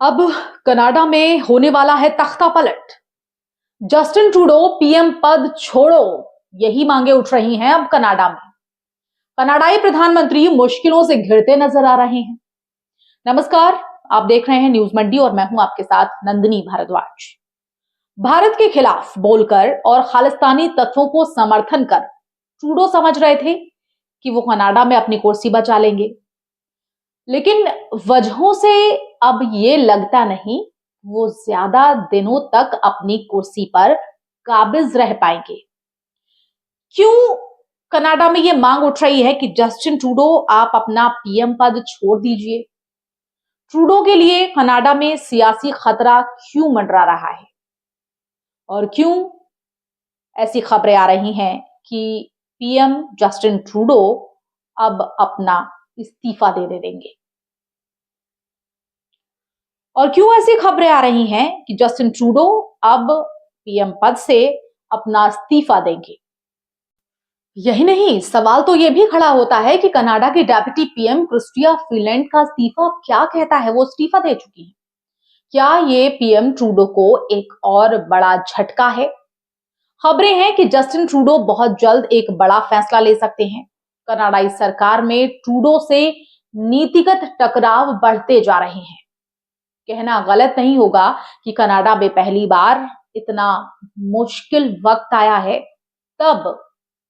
अब कनाडा में होने वाला है तख्ता पलट। जस्टिन ट्रूडो पीएम पद छोड़ो, यही मांगे उठ रही हैं अब कनाडा में। कनाडाई प्रधानमंत्री मुश्किलों से घिरते नजर आ रहे हैं। नमस्कार, आप देख रहे हैं न्यूज मंडी और मैं हूं आपके साथ नंदिनी भारद्वाज। भारत के खिलाफ बोलकर और खालिस्तानी तत्वों को समर्थन कर ट्रूडो समझ रहे थे कि वो कनाडा में अपनी कुर्सी बचा लेंगे, लेकिन वजहों से अब ये लगता नहीं वो ज्यादा दिनों तक अपनी कुर्सी पर काबिज रह पाएंगे। क्यों कनाडा में ये मांग उठ रही है कि जस्टिन ट्रूडो आप अपना पीएम पद छोड़ दीजिए। ट्रूडो के लिए कनाडा में सियासी खतरा क्यों मंडरा रहा है और क्यों ऐसी खबरें आ रही हैं कि पीएम जस्टिन ट्रूडो अब अपना इस्तीफा दे देंगे, और क्यों ऐसी खबरें आ रही हैं कि जस्टिन ट्रूडो अब पीएम पद से अपना इस्तीफा देंगे। यही नहीं, सवाल तो यह भी खड़ा होता है कि कनाडा की डेप्यूटी पीएम क्रिस्टिया फ्रीलैंड का इस्तीफा क्या कहता है। वो इस्तीफा दे चुकी हैं। क्या ये पीएम ट्रूडो को एक और बड़ा झटका है? खबरें हैं कि जस्टिन ट्रूडो बहुत जल्द एक बड़ा फैसला ले सकते हैं। कनाडाई सरकार में ट्रूडो से नीतिगत टकराव बढ़ते जा रहे हैं। कहना गलत नहीं होगा कि कनाडा में पहली बार इतना मुश्किल वक्त आया है तब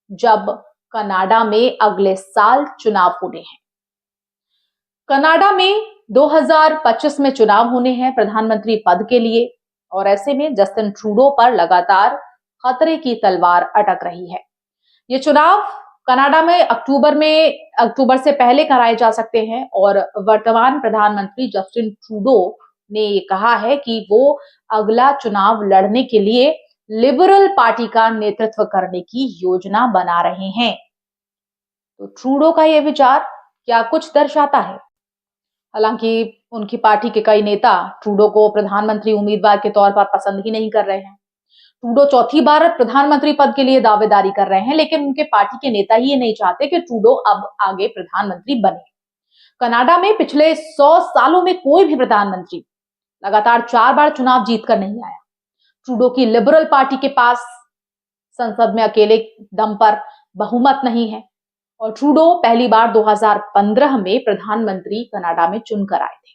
जब कनाडा में अगले साल चुनाव होने हैं। कनाडा में 2025 में चुनाव होने हैं प्रधानमंत्री पद के लिए, और ऐसे में जस्टिन ट्रूडो पर लगातार खतरे की तलवार अटक रही है। ये चुनाव कनाडा में अक्टूबर से पहले कराए जा सकते हैं, और वर्तमान प्रधानमंत्री जस्टिन ट्रूडो ने ये कहा है कि वो अगला चुनाव लड़ने के लिए लिबरल पार्टी का नेतृत्व करने की योजना बना रहे हैं। तो ट्रूडो का यह विचार क्या कुछ दर्शाता है? हालांकि उनकी पार्टी के कई नेता ट्रूडो को प्रधानमंत्री उम्मीदवार के तौर पर पसंद ही नहीं कर रहे हैं। ट्रूडो चौथी बार प्रधानमंत्री पद के लिए दावेदारी कर रहे हैं, लेकिन उनके पार्टी के नेता ही ये नहीं चाहते कि ट्रूडो अब आगे प्रधानमंत्री बने। कनाडा में पिछले 100 सालों में कोई भी प्रधानमंत्री लगातार 4 बार चुनाव जीतकर नहीं आया। ट्रूडो की लिबरल पार्टी के पास संसद में अकेले दम पर बहुमत नहीं है, और ट्रूडो पहली बार 2015 में प्रधानमंत्री कनाडा में चुनकर आए थे।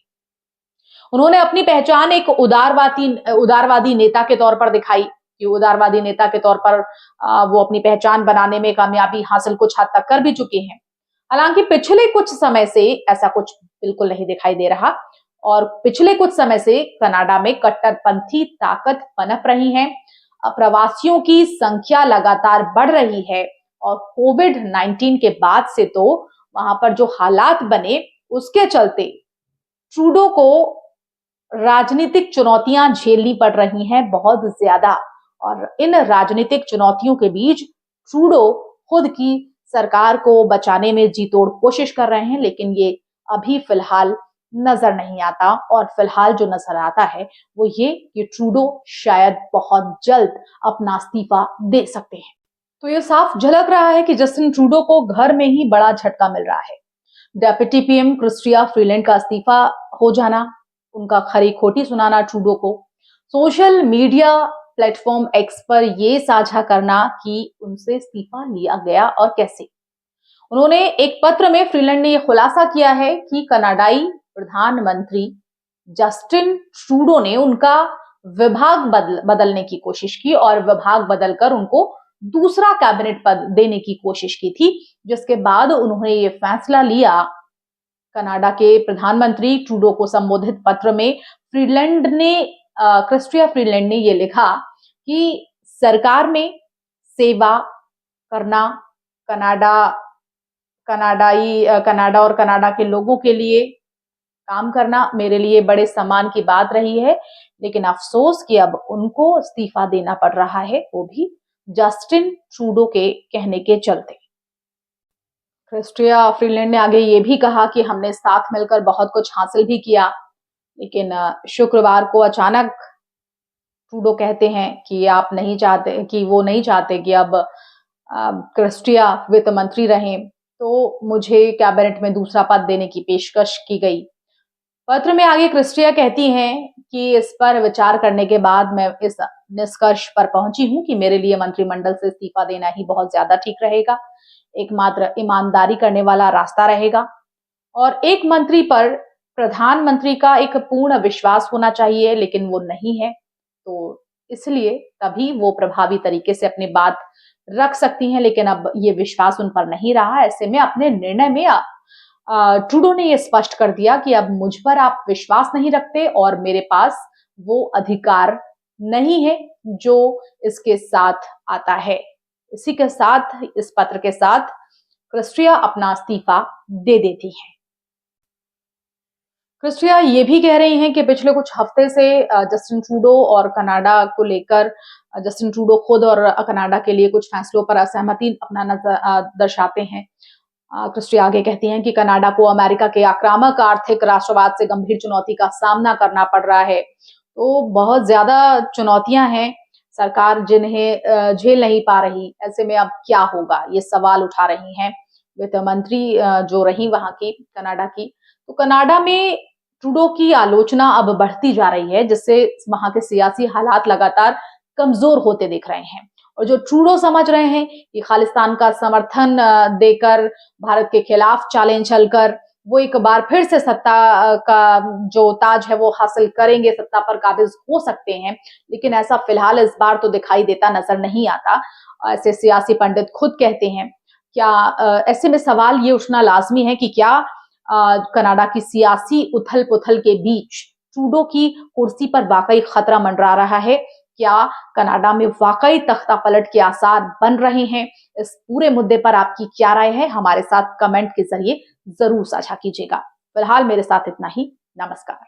उन्होंने अपनी पहचान एक उदारवादी नेता के तौर पर दिखाई कि उदारवादी नेता के तौर पर वो अपनी पहचान बनाने में कामयाबी हासिल कुछ हद तक कर भी चुके हैं। हालांकि पिछले कुछ समय से ऐसा कुछ बिल्कुल नहीं दिखाई दे रहा, और पिछले कुछ समय से कनाडा में कट्टरपंथी ताकत पनप रही है। प्रवासियों की संख्या लगातार बढ़ रही है, और कोविड-19 के बाद से तो वहां पर जो हालात बने उसके चलते ट्रूडो को राजनीतिक चुनौतियां झेलनी पड़ रही हैं बहुत ज्यादा। और इन राजनीतिक चुनौतियों के बीच ट्रूडो खुद की सरकार को बचाने में जी तोड़ कोशिश कर रहे हैं, लेकिन ये अभी फिलहाल नजर नहीं आता। और फिलहाल जो नजर आता है वो ये कि ट्रूडो शायद बहुत जल्द अपना इस्तीफा दे सकते हैं। तो ये साफ झलक रहा है कि जस्टिन ट्रूडो को घर में ही बड़ा झटका मिल रहा है। डेप्यूटी पीएम क्रिस्टिया फ्रीलैंड का इस्तीफा हो जाना, उनका खरी खोटी सुनाना ट्रूडो को, सोशल मीडिया प्लेटफॉर्म एक्स पर ये साझा करना कि उनसे इस्तीफा लिया गया और कैसे। उन्होंने एक पत्र में फ्रीलैंड ने यह खुलासा किया है कि कनाडाई प्रधानमंत्री जस्टिन ट्रूडो ने उनका विभाग बदलने की कोशिश की, और विभाग बदलकर उनको दूसरा कैबिनेट पद देने की कोशिश की थी, जिसके बाद उन्होंने ये फैसला लिया। कनाडा के प्रधानमंत्री ट्रूडो को संबोधित पत्र में क्रिस्टिया फ्रीलैंड ने ये लिखा कि सरकार में सेवा करना कनाडा और कनाडा के लोगों के लिए काम करना मेरे लिए बड़े सम्मान की बात रही है, लेकिन अफसोस कि अब उनको इस्तीफा देना पड़ रहा है, वो भी जस्टिन ट्रूडो के कहने के चलते। क्रिस्टिया फ्रीलैंड ने आगे ये भी कहा कि हमने साथ मिलकर बहुत कुछ हासिल भी किया, लेकिन शुक्रवार को अचानक ट्रूडो कहते हैं कि वो नहीं चाहते कि अब क्रिस्टिया वित्त मंत्री रहें, तो मुझे कैबिनेट में दूसरा पद देने की पेशकश की गई। पत्र में आगे क्रिस्टिया कहती हैं कि इस पर विचार करने के बाद मैं इस निष्कर्ष पर पहुंची हूं कि मेरे लिए मंत्रिमंडल से इस्तीफा देना ही बहुत ज्यादा ठीक रहेगा, एकमात्र ईमानदारी करने वाला रास्ता रहेगा और एक मंत्री पर प्रधानमंत्री का एक पूर्ण विश्वास होना चाहिए, लेकिन वो नहीं है। तो इसलिए तभी वो प्रभावी तरीके से अपनी बात रख सकती हैं, लेकिन अब ये विश्वास उन पर नहीं रहा। ऐसे में अपने निर्णय में ट्रूडो ने ये स्पष्ट कर दिया कि अब मुझ पर आप विश्वास नहीं रखते और मेरे पास वो अधिकार नहीं है जो इसके साथ आता है। इसी के साथ, इस पत्र के साथ क्रिस्टिया अपना इस्तीफा दे देती हैं। क्रिस्टिया ये भी कह रही हैं कि पिछले कुछ हफ्ते से जस्टिन ट्रूडो और कनाडा को लेकर जस्टिन ट्रूडो खुद और कनाडा के लिए कुछ फैसलों पर असहमति अपना दर्शाते हैं। क्रिस्टिया आगे कहती हैं कि कनाडा को अमेरिका के आक्रामक आर्थिक राष्ट्रवाद से गंभीर चुनौती का सामना करना पड़ रहा है। तो बहुत ज्यादा चुनौतियां हैं, सरकार जिन्हें झेल नहीं पा रही। ऐसे में अब क्या होगा, ये सवाल उठा रही हैं वित्त मंत्री जो रही वहां की, कनाडा की। तो कनाडा में ट्रूडो की आलोचना अब बढ़ती जा रही है, जिससे वहां के सियासी हालात लगातार कमजोर होते दिख रहे हैं। और जो ट्रूडो समझ रहे हैं कि खालिस्तान का समर्थन देकर, भारत के खिलाफ चालें चलकर वो एक बार फिर से सत्ता का जो ताज है वो हासिल करेंगे, सत्ता पर काबिज हो सकते हैं, लेकिन ऐसा फिलहाल इस बार तो दिखाई देता नजर नहीं आता। ऐसे सियासी पंडित खुद कहते हैं। क्या ऐसे में सवाल ये उठना लाजमी है कि क्या कनाडा की सियासी उथल पुथल के बीच ट्रूडो की कुर्सी पर वाकई खतरा मंडरा रहा है? क्या कनाडा में वाकई तख्ता पलट के आसार बन रहे हैं? इस पूरे मुद्दे पर आपकी क्या राय है, हमारे साथ कमेंट के जरिए जरूर साझा कीजिएगा। फिलहाल मेरे साथ इतना ही। नमस्कार।